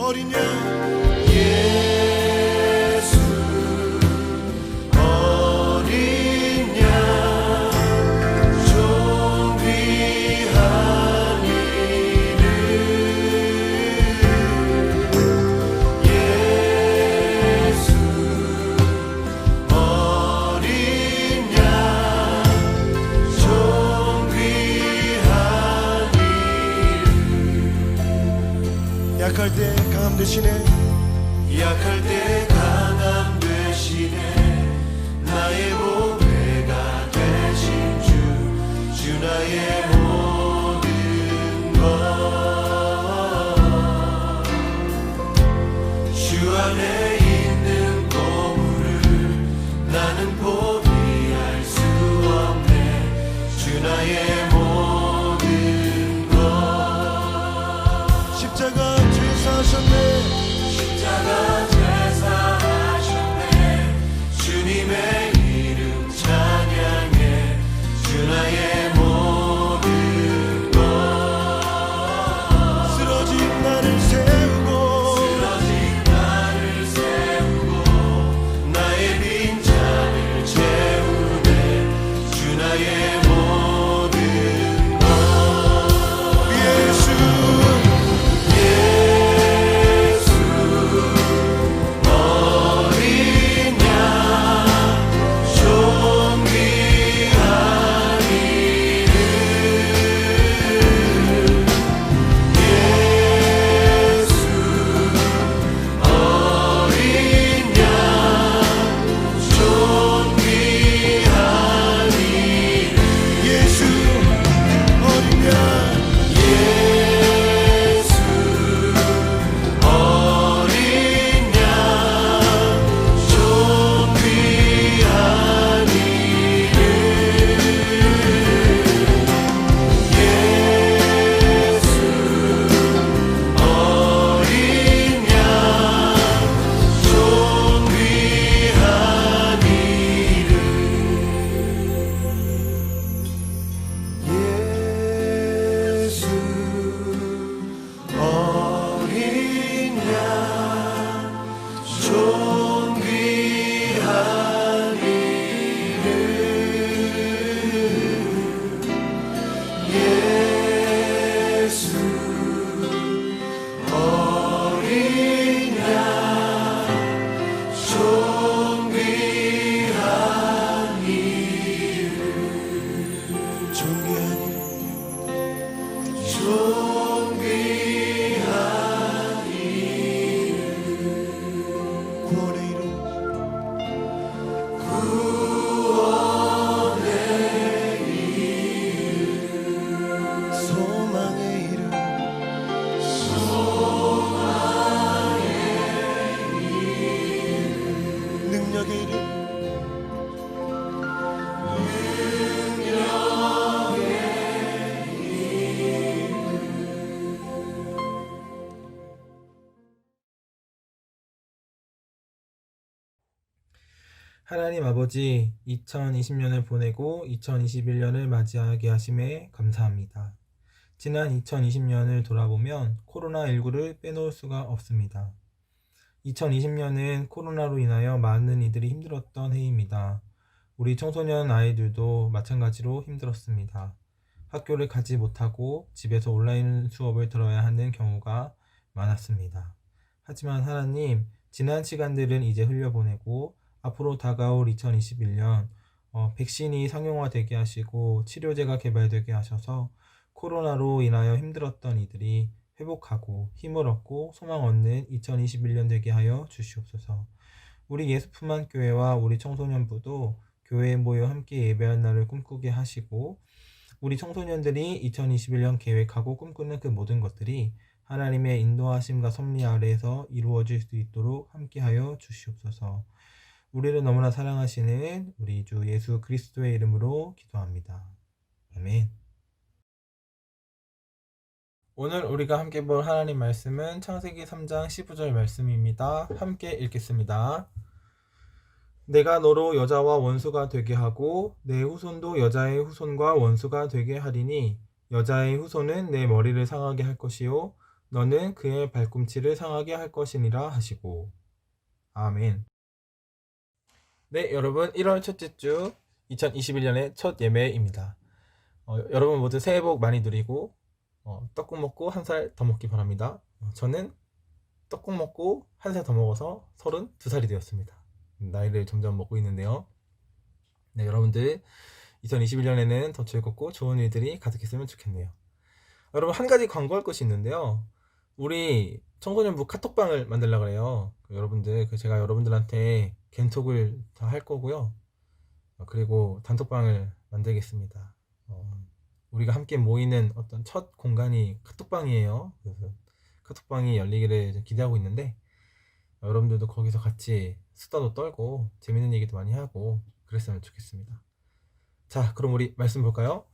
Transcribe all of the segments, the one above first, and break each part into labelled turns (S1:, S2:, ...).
S1: 어린 양 예수 어린 양 존귀한 이름 예수 어린 양 존귀한 이름 약할 때 강함 되시네 약할 때 강함 되시네 나의 보배가 되신 주 나의 모든 것 주 안에 있는 보물을 나는 포기할 수 없네 주 나의 모든 것 십자가 제사하셨네 십자가 제사하셨네 주님의 이름 찬양해 주 나의 모든 것 쓰러진 나를 세우고 나의 빈잔을 채우네 주 나의 모든 것 예수 예수 어린 양 존귀한 이름 예수 어린 양 존귀한 이름 예수 어린 양 예수 어린 양 존귀한 이름 예수 어린 양 존귀한 이름 예수 어린 양 존귀한 이름 예수 어린 양 존귀한 이름 존귀한 이름 존귀한 이름 구원의 이름 구원의 이름 소망의 이름 소망의 이름 능력의 이름
S2: 하나님 아버지, 2020년을 보내고 2021년을 맞이하게 하심에 감사합니다. 지난 2020년을 돌아보면 코로나19를 빼놓을 수가 없습니다. 2020년은 코로나로 인하여 많은 이들이 힘들었던 해입니다. 우리 청소년 아이들도 마찬가지로 힘들었습니다. 학교를 가지 못하고 집에서 온라인 수업을 들어야 하는 경우가 많았습니다. 하지만 하나님, 지난 시간들은 이제 흘려보내고 앞으로 다가올 2021년 백신이 상용화되게 하시고 치료제가 개발되게 하셔서 코로나로 인하여 힘들었던 이들이 회복하고 힘을 얻고 소망 얻는 2021년 되게 하여 주시옵소서. 우리 예수품한 교회와 우리 청소년부도 교회에 모여 함께 예배할 날을 꿈꾸게 하시고 우리 청소년들이 2021년 계획하고 꿈꾸는 그 모든 것들이 하나님의 인도하심과 섭리 아래에서 이루어질 수 있도록 함께하여 주시옵소서. 우리를 너무나 사랑하시는 우리 주 예수 그리스도의 이름으로 기도합니다. 아멘. 오늘 우리가 함께 볼 하나님 말씀은 창세기 3장 15절 말씀입니다. 함께 읽겠습니다. 내가 너로 여자와 원수가 되게 하고 내 후손도 여자의 후손과 원수가 되게 하리니 여자의 후손은 내 머리를 상하게 할 것이요 너는 그의 발꿈치를 상하게 할 것이니라 하시고. 아멘. 네, 여러분 1월 첫째 주 2021년의 첫 예배입니다. 여러분 모두 새해 복 많이 누리고 떡국 먹고 한 살 더 먹기 바랍니다. 저는 떡국 먹고 한 살 더 먹어서 32살이 되었습니다. 나이를 점점 먹고 있는데요. 네, 여러분들 2021년에는 더 즐겁고 좋은 일들이 가득했으면 좋겠네요. 여러분 한 가지 광고할 것이 있는데요. 우리 청소년부 카톡방을 만들려고 해요. 여러분들 제가 여러분들한테 겐톡을 다 할 거고요. 그리고 단톡방을 만들겠습니다. 우리가 함께 모이는 어떤 첫 공간이 카톡방이에요. 그래서 카톡방이 열리기를 기대하고 있는데 여러분들도 거기서 같이 수다도 떨고 재밌는 얘기도 많이 하고 그랬으면 좋겠습니다. 자, 그럼 우리 말씀 볼까요?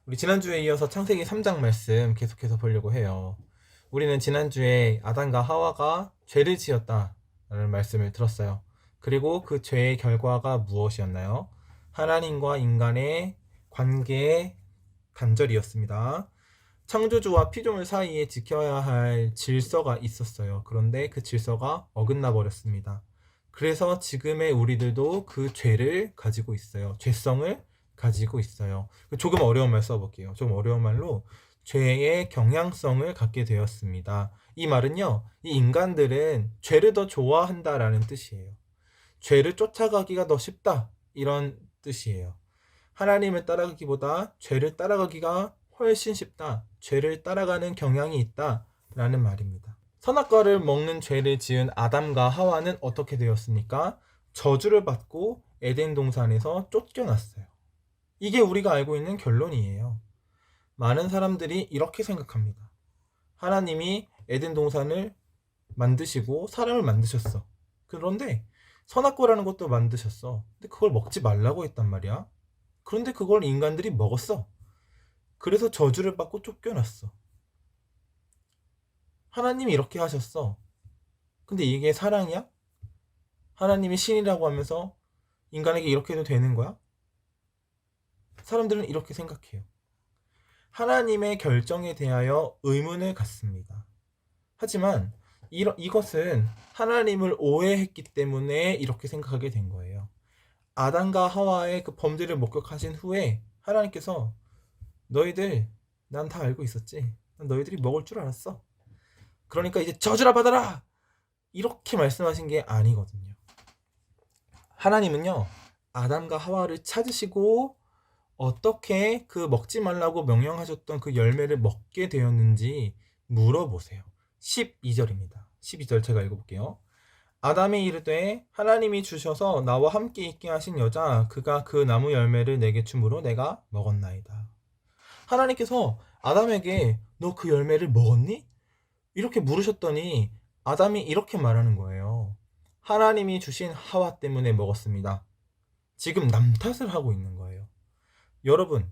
S2: 우리 지난주에 이어서 창세기 3장 말씀 계속해서 보려고 해요. 우리는 지난주에 아담과 하와가 죄를 지었다라는 말씀을 들었어요. 그리고 그 죄의 결과가 무엇이었나요? 하나님과 인간의 관계의 단절이었습니다. 창조주와 피조물 사이에 지켜야 할 질서가 있었어요. 그런데 그 질서가 어긋나 버렸습니다. 그래서 지금의 우리들도 그 죄를 가지고 있어요. 죄성을 가지고 있어요. 조금 어려운 말 써볼게요. 좀 어려운 말로 죄의 경향성을 갖게 되었습니다. 이 말은요, 이 인간들은 죄를 더 좋아한다라는 뜻이에요. 죄를 쫓아가기가 더 쉽다, 이런 뜻이에요. 하나님을 따라가기보다 죄를 따라가기가 훨씬 쉽다, 죄를 따라가는 경향이 있다 라는 말입니다. 선악과를 먹는 죄를 지은 아담과 하와는 어떻게 되었습니까? 저주를 받고 에덴 동산에서 쫓겨났어요. 이게 우리가 알고 있는 결론이에요. 많은 사람들이 이렇게 생각합니다. 하나님이 에덴 동산을 만드시고 사람을 만드셨어. 그런데 선악과라는 것도 만드셨어. 근데 그걸 먹지 말라고 했단 말이야. 그런데 그걸 인간들이 먹었어. 그래서 저주를 받고 쫓겨났어. 하나님이 이렇게 하셨어. 근데 이게 사랑이야? 하나님이 신이라고 하면서 인간에게 이렇게 해도 되는 거야? 사람들은 이렇게 생각해요. 하나님의 결정에 대하여 의문을 갖습니다. 하지만 이것은 하나님을 오해했기 때문에 이렇게 생각하게 된 거예요. 아담과 하와의 그 범죄를 목격하신 후에 하나님께서 너희들 난 다 알고 있었지. 난 너희들이 먹을 줄 알았어. 그러니까 이제 저주라 받아라! 이렇게 말씀하신 게 아니거든요. 하나님은요, 아담과 하와를 찾으시고 어떻게 그 먹지 말라고 명령하셨던 그 열매를 먹게 되었는지 물어보세요. 12절입니다. 12절 제가 읽어볼게요. 아담이 이르되 하나님이 주셔서 나와 함께 있게 하신 여자 그가 그 나무 열매를 내게 주므로 내가 먹었나이다. 하나님께서 아담에게 너 그 열매를 먹었니? 이렇게 물으셨더니 아담이 이렇게 말하는 거예요. 하나님이 주신 하와 때문에 먹었습니다. 지금 남 탓을 하고 있는 거예요. 여러분,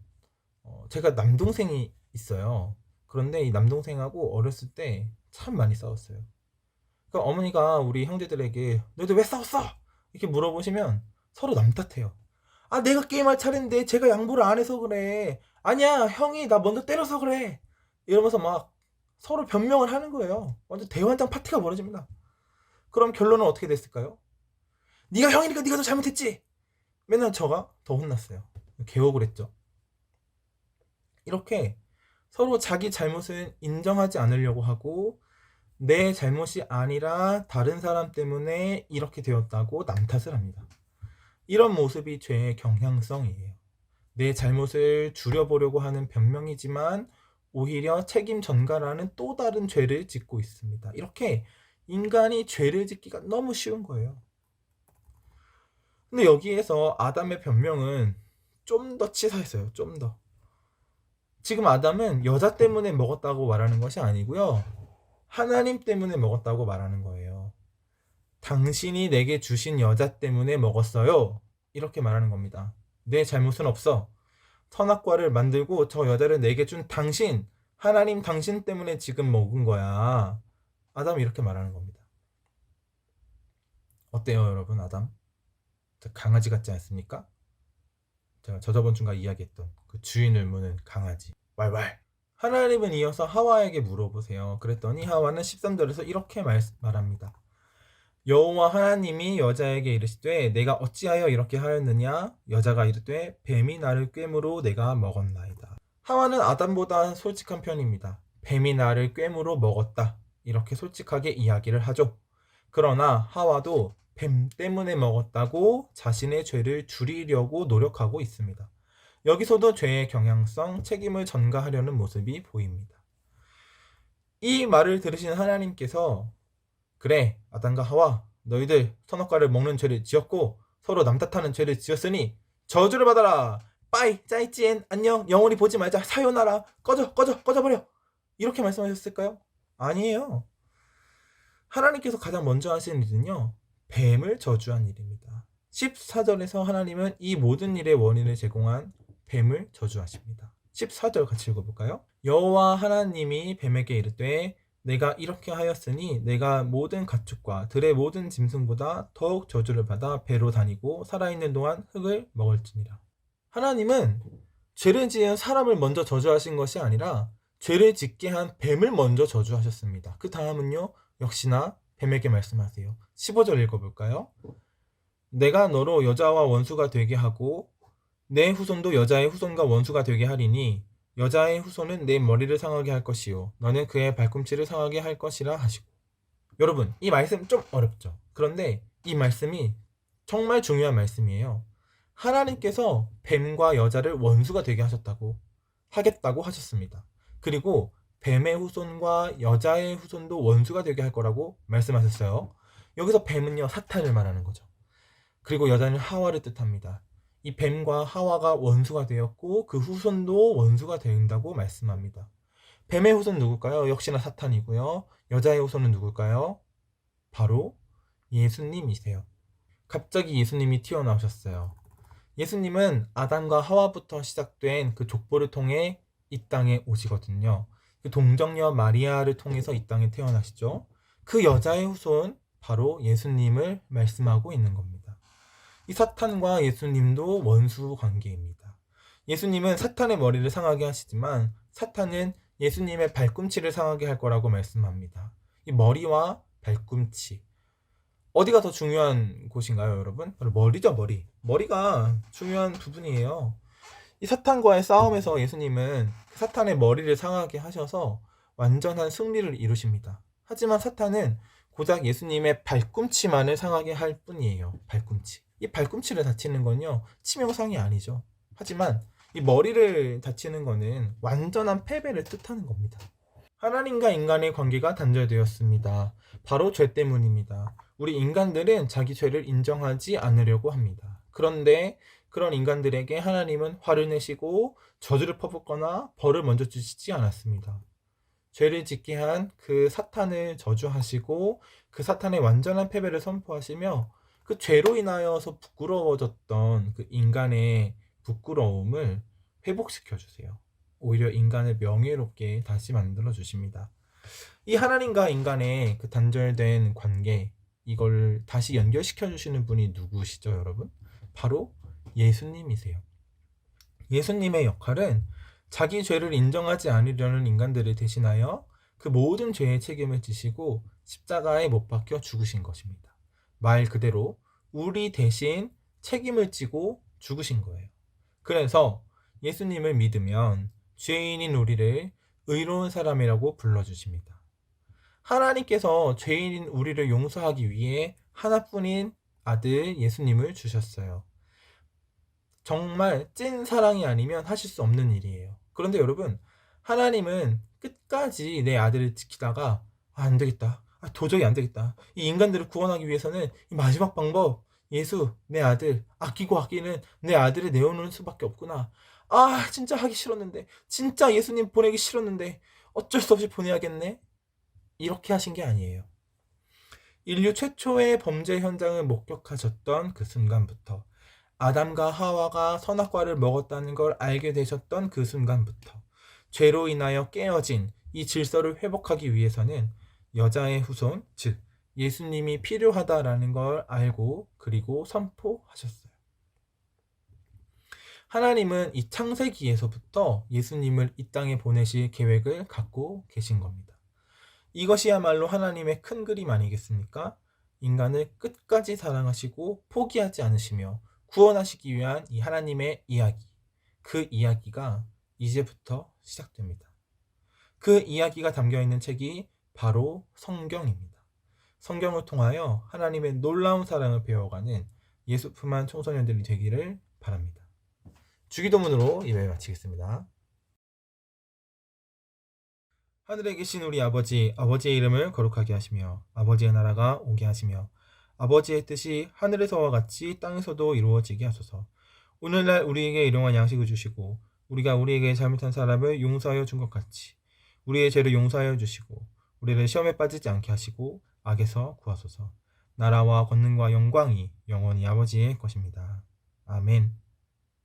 S2: 제가 남동생이 있어요. 그런데 이 남동생하고 어렸을 때 참 많이 싸웠어요. 그러니까 어머니가 우리 형제들에게 너희들 왜 싸웠어? 이렇게 물어보시면 서로 남 탓해요. 아, 내가 게임할 차례인데 제가 양보를 안 해서 그래. 아니야, 형이 나 먼저 때려서 그래. 이러면서 막 서로 변명을 하는 거예요. 완전 대환장 파티가 벌어집니다. 그럼 결론은 어떻게 됐을까요? 네가 형이니까 네가 더 잘못했지. 맨날 저가 더 혼났어요. 개옥을 했죠. 이렇게 서로 자기 잘못을 인정하지 않으려고 하고 내 잘못이 아니라 다른 사람 때문에 이렇게 되었다고 남 탓을 합니다. 이런 모습이 죄의 경향성이에요. 내 잘못을 줄여보려고 하는 변명이지만 오히려 책임 전가라는 또 다른 죄를 짓고 있습니다. 이렇게 인간이 죄를 짓기가 너무 쉬운 거예요. 근데 여기에서 아담의 변명은 좀 더 치사했어요. 좀 더. 지금 아담은 여자 때문에 먹었다고 말하는 것이 아니고요. 하나님 때문에 먹었다고 말하는 거예요. 당신이 내게 주신 여자 때문에 먹었어요. 이렇게 말하는 겁니다. 내 잘못은 없어. 선악과를 만들고 저 여자를 내게 준 당신, 하나님 당신 때문에 지금 먹은 거야. 아담이 이렇게 말하는 겁니다. 어때요, 여러분? 아담? 강아지 같지 않습니까? 제가 저번 주가 이야기했던 그 주인을 무는 강아지. 왈왈. 하나님은 이어서 하와에게 물어보세요. 그랬더니 하와는 13절에서 이렇게 말합니다. 여호와 하나님이 여자에게 이르시되 내가 어찌하여 이렇게 하였느냐? 여자가 이르되 뱀이 나를 꿰므로 내가 먹었나이다. 하와는 아담보다 솔직한 편입니다. 뱀이 나를 꿰므로 먹었다. 이렇게 솔직하게 이야기를 하죠. 그러나 하와도 뱀 때문에 먹었다고 자신의 죄를 줄이려고 노력하고 있습니다. 여기서도 죄의 경향성, 책임을 전가하려는 모습이 보입니다. 이 말을 들으신 하나님께서 그래, 아담과 하와, 너희들 선악과를 먹는 죄를 지었고 서로 남 탓하는 죄를 지었으니 저주를 받아라. 빠이, 짜이찌엔, 안녕, 영원히 보지 말자, 사요나라, 꺼져버려. 이렇게 말씀하셨을까요? 아니에요. 하나님께서 가장 먼저 하신 일은요, 뱀을 저주한 일입니다. 14절에서 하나님은 이 모든 일의 원인을 제공한 뱀을 저주하십니다. 14절 같이 읽어볼까요? 여호와 하나님이 뱀에게 이르되 내가 이렇게 하였으니 내가 모든 가축과 들의 모든 짐승보다 더욱 저주를 받아 배로 다니고 살아있는 동안 흙을 먹을지니라. 하나님은 죄를 지은 사람을 먼저 저주하신 것이 아니라 죄를 짓게 한 뱀을 먼저 저주하셨습니다. 그 다음은요, 역시나 뱀에게 말씀하세요. 15절 읽어볼까요? 내가 너로 여자와 원수가 되게 하고 내 후손도 여자의 후손과 원수가 되게 하리니 여자의 후손은 내 머리를 상하게 할 것이요 너는 그의 발꿈치를 상하게 할 것이라 하시고. 여러분, 이 말씀 좀 어렵죠? 그런데 이 말씀이 정말 중요한 말씀이에요. 하나님께서 뱀과 여자를 원수가 되게 하겠다고 하셨습니다. 그리고 뱀의 후손과 여자의 후손도 원수가 되게 할 거라고 말씀하셨어요. 여기서 뱀은요, 사탄을 말하는 거죠. 그리고 여자는 하와를 뜻합니다. 이 뱀과 하와가 원수가 되었고 그 후손도 원수가 된다고 말씀합니다. 뱀의 후손은 누굴까요? 역시나 사탄이고요. 여자의 후손은 누굴까요? 바로 예수님이세요. 갑자기 예수님이 튀어나오셨어요. 예수님은 아담과 하와부터 시작된 그 족보를 통해 이 땅에 오시거든요. 그 동정녀 마리아를 통해서 이 땅에 태어나시죠. 그 여자의 후손, 바로 예수님을 말씀하고 있는 겁니다. 이 사탄과 예수님도 원수 관계입니다. 예수님은 사탄의 머리를 상하게 하시지만 사탄은 예수님의 발꿈치를 상하게 할 거라고 말씀합니다. 이 머리와 발꿈치, 어디가 더 중요한 곳인가요, 여러분? 바로 머리죠, 머리. 머리가 중요한 부분이에요. 이 사탄과의 싸움에서 예수님은 사탄의 머리를 상하게 하셔서 완전한 승리를 이루십니다. 하지만 사탄은 고작 예수님의 발꿈치만을 상하게 할 뿐이에요. 발꿈치. 이 발꿈치를 다치는 건요, 치명상이 아니죠. 하지만 이 머리를 다치는 거는 완전한 패배를 뜻하는 겁니다. 하나님과 인간의 관계가 단절되었습니다. 바로 죄 때문입니다. 우리 인간들은 자기 죄를 인정하지 않으려고 합니다. 그런데 그런 인간들에게 하나님은 화를 내시고 저주를 퍼붓거나 벌을 먼저 주시지 않았습니다. 죄를 짓게 한 그 사탄을 저주하시고 그 사탄의 완전한 패배를 선포하시며 그 죄로 인하여서 부끄러워졌던 그 인간의 부끄러움을 회복시켜 주세요. 오히려 인간을 명예롭게 다시 만들어 주십니다. 이 하나님과 인간의 그 단절된 관계, 이걸 다시 연결시켜 주시는 분이 누구시죠, 여러분? 바로 예수님이세요. 예수님의 역할은 자기 죄를 인정하지 않으려는 인간들을 대신하여 그 모든 죄의 책임을 지시고 십자가에 못 박혀 죽으신 것입니다. 말 그대로 우리 대신 책임을 지고 죽으신 거예요. 그래서 예수님을 믿으면 죄인인 우리를 의로운 사람이라고 불러주십니다. 하나님께서 죄인인 우리를 용서하기 위해 하나뿐인 아들 예수님을 주셨어요. 정말 찐 사랑이 아니면 하실 수 없는 일이에요. 그런데 여러분, 하나님은 끝까지 내 아들을 지키다가 안 되겠다. 도저히 안 되겠다. 이 인간들을 구원하기 위해서는 이 마지막 방법, 예수, 내 아들, 아끼는 내 아들을 내어놓을 수밖에 없구나. 진짜 하기 싫었는데, 진짜 예수님 보내기 싫었는데 어쩔 수 없이 보내야겠네. 이렇게 하신 게 아니에요. 인류 최초의 범죄 현장을 목격하셨던 그 순간부터, 아담과 하와가 선악과를 먹었다는 걸 알게 되셨던 그 순간부터 죄로 인하여 깨어진 이 질서를 회복하기 위해서는 여자의 후손, 즉 예수님이 필요하다라는 걸 알고 그리고 선포하셨어요. 하나님은 이 창세기에서부터 예수님을 이 땅에 보내실 계획을 갖고 계신 겁니다. 이것이야말로 하나님의 큰 그림 아니겠습니까? 인간을 끝까지 사랑하시고 포기하지 않으시며 구원하시기 위한 이 하나님의 이야기. 그 이야기가 이제부터 시작됩니다. 그 이야기가 담겨 있는 책이 바로 성경입니다. 성경을 통하여 하나님의 놀라운 사랑을 배워가는 예수품한 청소년들이 되기를 바랍니다. 주기도문으로 예배 마치겠습니다. 하늘에 계신 우리 아버지, 아버지의 이름을 거룩하게 하시며 아버지의 나라가 오게 하시며 아버지의 뜻이 하늘에서와 같이 땅에서도 이루어지게 하소서. 오늘날 우리에게 일용할 양식을 주시고 우리가 우리에게 잘못한 사람을 용서하여 준 것 같이 우리의 죄를 용서하여 주시고 우리를 시험에 빠지지 않게 하시고 악에서 구하소서. 나라와 권능과 영광이 영원히 아버지의 것입니다. 아멘.